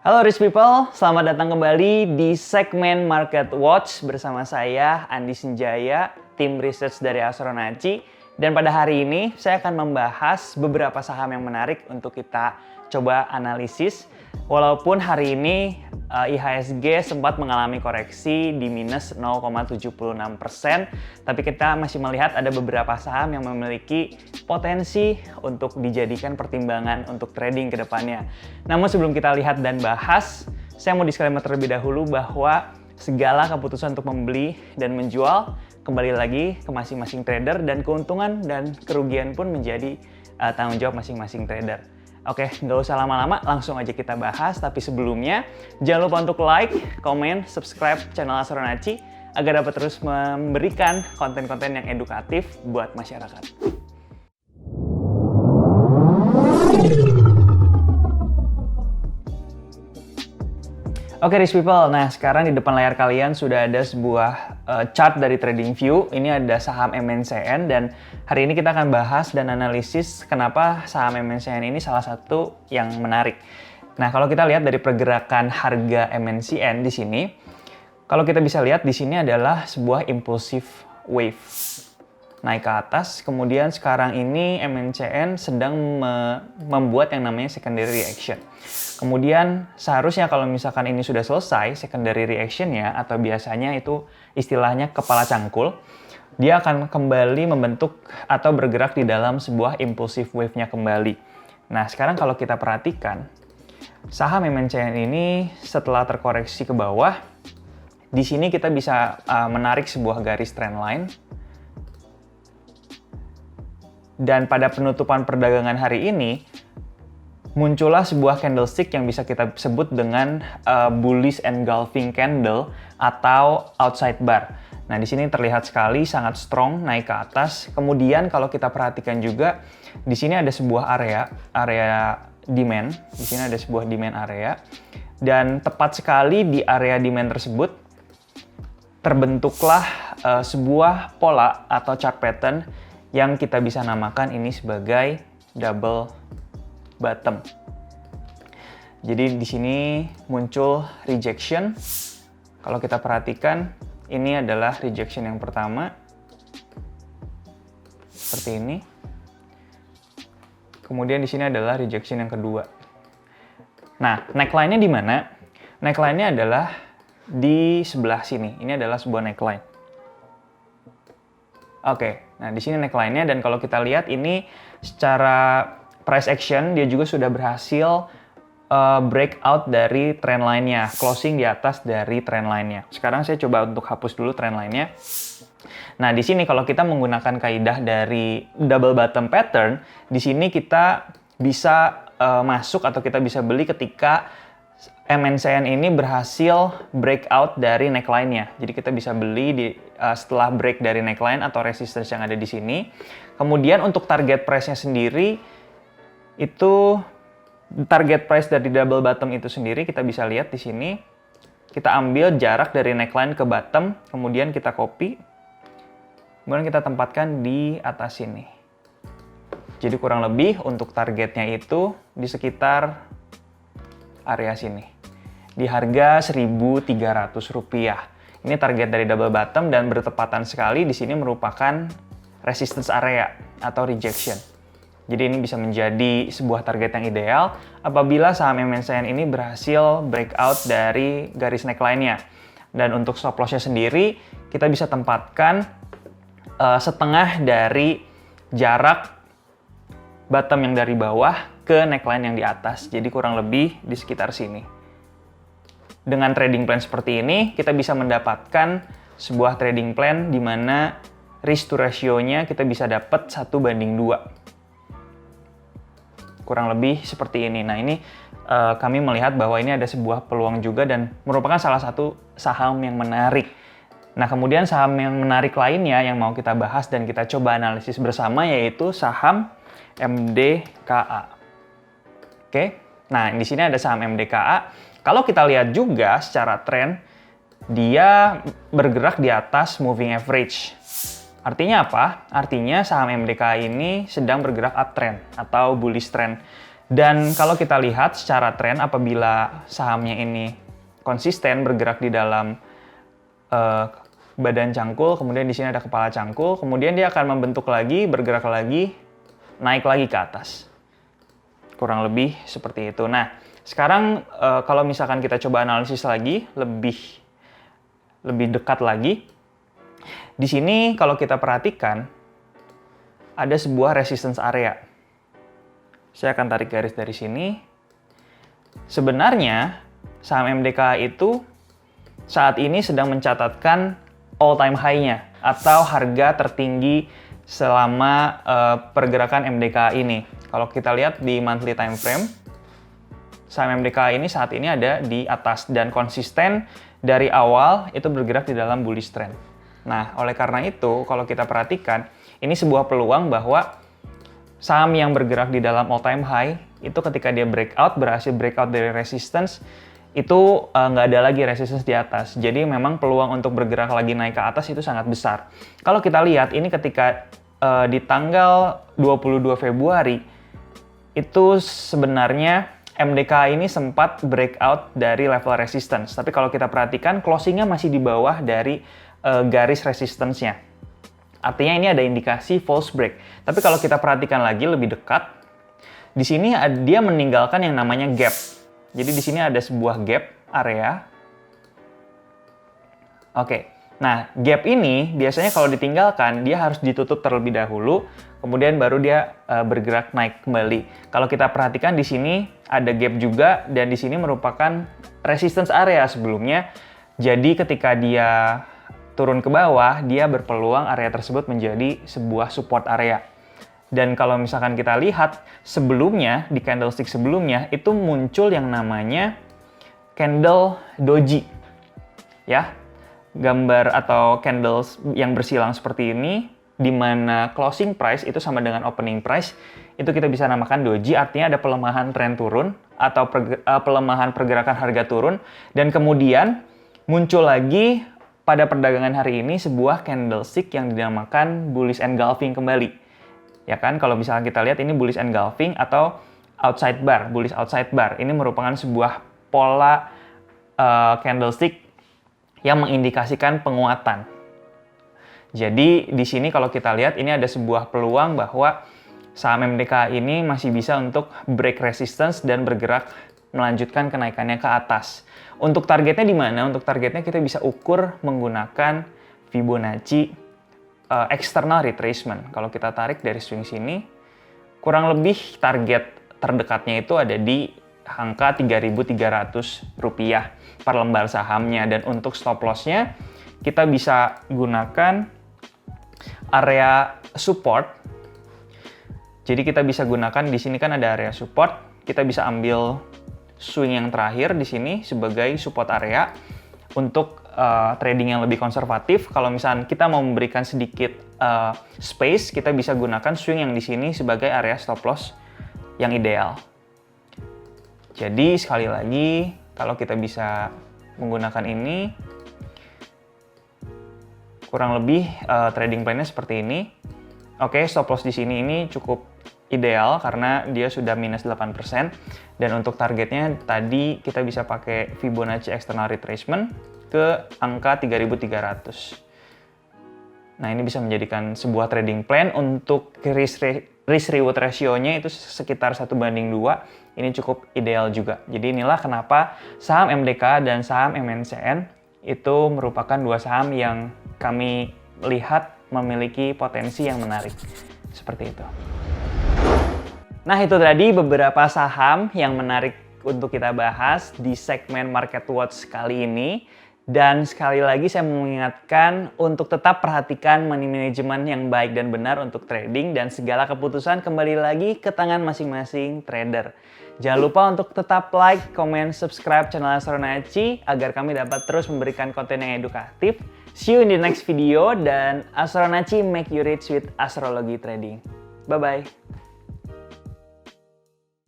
Halo Rich People, selamat datang kembali di segmen Market Watch bersama saya Andi Senjaya, tim research dari Astronaci. Dan pada hari ini saya akan membahas beberapa saham yang menarik untuk kita coba analisis. Walaupun hari ini IHSG sempat mengalami koreksi di minus 0,76%, tapi kita masih melihat ada beberapa saham yang memiliki potensi untuk dijadikan pertimbangan untuk trading ke depannya. Namun sebelum kita lihat dan bahas, saya mau disclaimer terlebih dahulu bahwa segala keputusan untuk membeli dan menjual kembali lagi ke masing-masing trader, dan keuntungan dan kerugian pun menjadi tanggung jawab masing-masing trader. Oke, nggak usah lama-lama, langsung aja kita bahas. Tapi sebelumnya, jangan lupa untuk like, komen, subscribe channel Astronaci agar dapat terus memberikan konten-konten yang edukatif buat masyarakat. Oke, Rich People, nah sekarang di depan layar kalian sudah ada sebuah chart dari TradingView. Ini ada saham MNCN dan hari ini kita akan bahas dan analisis kenapa saham MNCN ini salah satu yang menarik. Nah, kalau kita lihat dari pergerakan harga MNCN di sini, kalau kita bisa lihat di sini adalah sebuah impulsive wave. Naik ke atas, kemudian sekarang ini MNCN sedang membuat yang namanya secondary reaction. Kemudian seharusnya kalau misalkan ini sudah selesai secondary reaction-nya, atau biasanya itu istilahnya kepala cangkul, dia akan kembali membentuk atau bergerak di dalam sebuah impulsive wave-nya kembali. Nah, sekarang kalau kita perhatikan, saham MNCN ini setelah terkoreksi ke bawah, di sini kita bisa menarik sebuah garis trendline. Dan pada penutupan perdagangan hari ini, muncullah sebuah candlestick yang bisa kita sebut dengan bullish engulfing candle atau outside bar. Nah, di sini terlihat sekali sangat strong naik ke atas. Kemudian kalau kita perhatikan juga, di sini ada sebuah area demand. Di sini ada sebuah demand area. Dan tepat sekali di area demand tersebut, terbentuklah sebuah pola atau chart pattern yang kita bisa namakan ini sebagai double bottom. Jadi di sini muncul rejection. Kalau kita perhatikan, ini adalah rejection yang pertama. Seperti ini. Kemudian di sini adalah rejection yang kedua. Nah, neckline-nya di mana? Neckline-nya adalah di sebelah sini. Ini adalah sebuah neckline. Oke, nah di sini neckline-nya, dan kalau kita lihat ini secara price action dia juga sudah berhasil breakout dari trend line-nya, closing di atas dari trend line-nya. Sekarang saya coba untuk hapus dulu trend line-nya. Nah, di sini kalau kita menggunakan kaidah dari double bottom pattern, di sini kita bisa masuk atau kita bisa beli ketika MNCN ini berhasil breakout dari neckline-nya. Jadi kita bisa beli setelah break dari neckline atau resistance yang ada di sini. Kemudian untuk target price-nya sendiri, itu target price dari double bottom itu sendiri kita bisa lihat di sini. Kita ambil jarak dari neckline ke bottom, kemudian kita copy. Kemudian kita tempatkan di atas sini. Jadi kurang lebih untuk targetnya itu di sekitar area sini. Di harga Rp1.300. Ini target dari double bottom dan bertepatan sekali di sini merupakan resistance area atau rejection. Jadi ini bisa menjadi sebuah target yang ideal apabila saham MNCN ini berhasil breakout dari garis neckline-nya. Dan untuk stop loss-nya sendiri, kita bisa tempatkan setengah dari jarak bottom yang dari bawah ke neckline yang di atas. Jadi kurang lebih di sekitar sini. Dengan trading plan seperti ini, kita bisa mendapatkan sebuah trading plan di mana risk to ratio-nya kita bisa dapat 1:2. Kurang lebih seperti ini. Nah, ini kami melihat bahwa ini ada sebuah peluang juga dan merupakan salah satu saham yang menarik. Nah, kemudian saham yang menarik lainnya yang mau kita bahas dan kita coba analisis bersama yaitu saham MDKA. Oke. Nah, di sini ada saham MDKA. Kalau kita lihat juga secara tren, dia bergerak di atas moving average. Artinya apa? Artinya saham MDKA ini sedang bergerak uptrend atau bullish trend. Dan kalau kita lihat secara tren, apabila sahamnya ini konsisten bergerak di dalam badan cangkul, kemudian di sini ada kepala cangkul, kemudian dia akan membentuk lagi, bergerak lagi, naik lagi ke atas. Kurang lebih seperti itu. Nah, sekarang kalau misalkan kita coba analisis lagi, lebih dekat lagi, di sini kalau kita perhatikan, ada sebuah resistance area. Saya akan tarik garis dari sini. Sebenarnya, saham MDKA itu saat ini sedang mencatatkan all-time high-nya atau harga tertinggi selama pergerakan MDKA ini. Kalau kita lihat di monthly time frame, saham MDKA ini saat ini ada di atas dan konsisten dari awal itu bergerak di dalam bullish trend. Nah, oleh karena itu, kalau kita perhatikan, ini sebuah peluang bahwa saham yang bergerak di dalam all-time high, itu ketika dia berhasil breakout dari resistance, itu nggak ada lagi resistance di atas. Jadi memang peluang untuk bergerak lagi naik ke atas itu sangat besar. Kalau kita lihat, ini ketika di tanggal 22 Februari, itu sebenarnya MDKA ini sempat breakout dari level resistance. Tapi kalau kita perhatikan, closingnya masih di bawah dari garis resistance-nya. Artinya ini ada indikasi false break. Tapi kalau kita perhatikan lagi lebih dekat, di sini dia meninggalkan yang namanya gap. Jadi di sini ada sebuah gap area. Oke. Nah, gap ini biasanya kalau ditinggalkan, dia harus ditutup terlebih dahulu, kemudian baru dia bergerak naik kembali. Kalau kita perhatikan di sini ada gap juga, dan di sini merupakan resistance area sebelumnya. Jadi ketika dia turun ke bawah, dia berpeluang area tersebut menjadi sebuah support area. Dan kalau misalkan kita lihat sebelumnya, di candlestick sebelumnya, itu muncul yang namanya candle doji. Ya, gambar atau candles yang bersilang seperti ini, di mana closing price itu sama dengan opening price, itu kita bisa namakan doji, artinya ada pelemahan tren turun, atau pelemahan pergerakan harga turun, dan kemudian muncul lagi pada perdagangan hari ini sebuah candlestick yang dinamakan bullish engulfing kembali. Ya kan, kalau misalnya kita lihat ini bullish engulfing atau outside bar, bullish outside bar. Ini merupakan sebuah pola candlestick yang mengindikasikan penguatan. Jadi di sini kalau kita lihat ini ada sebuah peluang bahwa saham MDKA ini masih bisa untuk break resistance dan bergerak melanjutkan kenaikannya ke atas. Untuk targetnya di mana? Untuk targetnya kita bisa ukur menggunakan Fibonacci external retracement. Kalau kita tarik dari swing sini, kurang lebih target terdekatnya itu ada di angka Rp3.300 per lembar sahamnya. Dan untuk stop loss-nya, kita bisa gunakan area support. Jadi kita bisa gunakan, di sini kan ada area support, kita bisa ambil swing yang terakhir di sini sebagai support area untuk trading yang lebih konservatif. Kalau misalnya kita mau memberikan sedikit space, kita bisa gunakan swing yang di sini sebagai area stop loss yang ideal. Jadi sekali lagi, kalau kita bisa menggunakan ini, kurang lebih trading plan-nya seperti ini. Oke, stop loss di sini ini cukup ideal karena dia sudah minus 8%, dan untuk targetnya tadi kita bisa pakai Fibonacci external retracement ke angka 3.300. Nah, ini bisa menjadikan sebuah trading plan. Untuk risk reward ratio-nya itu sekitar 1:2. Ini cukup ideal juga. Jadi inilah kenapa saham MDK dan saham MNCN itu merupakan dua saham yang kami lihat memiliki potensi yang menarik. Seperti itu. Nah, itu tadi beberapa saham yang menarik untuk kita bahas di segmen Market Watch kali ini. Dan sekali lagi saya mengingatkan untuk tetap perhatikan money management yang baik dan benar untuk trading, dan segala keputusan kembali lagi ke tangan masing-masing trader. Jangan lupa untuk tetap like, comment, subscribe channel Astronaci agar kami dapat terus memberikan konten yang edukatif. See you in the next video, dan Astronaci make you rich with astrology trading. Bye-bye.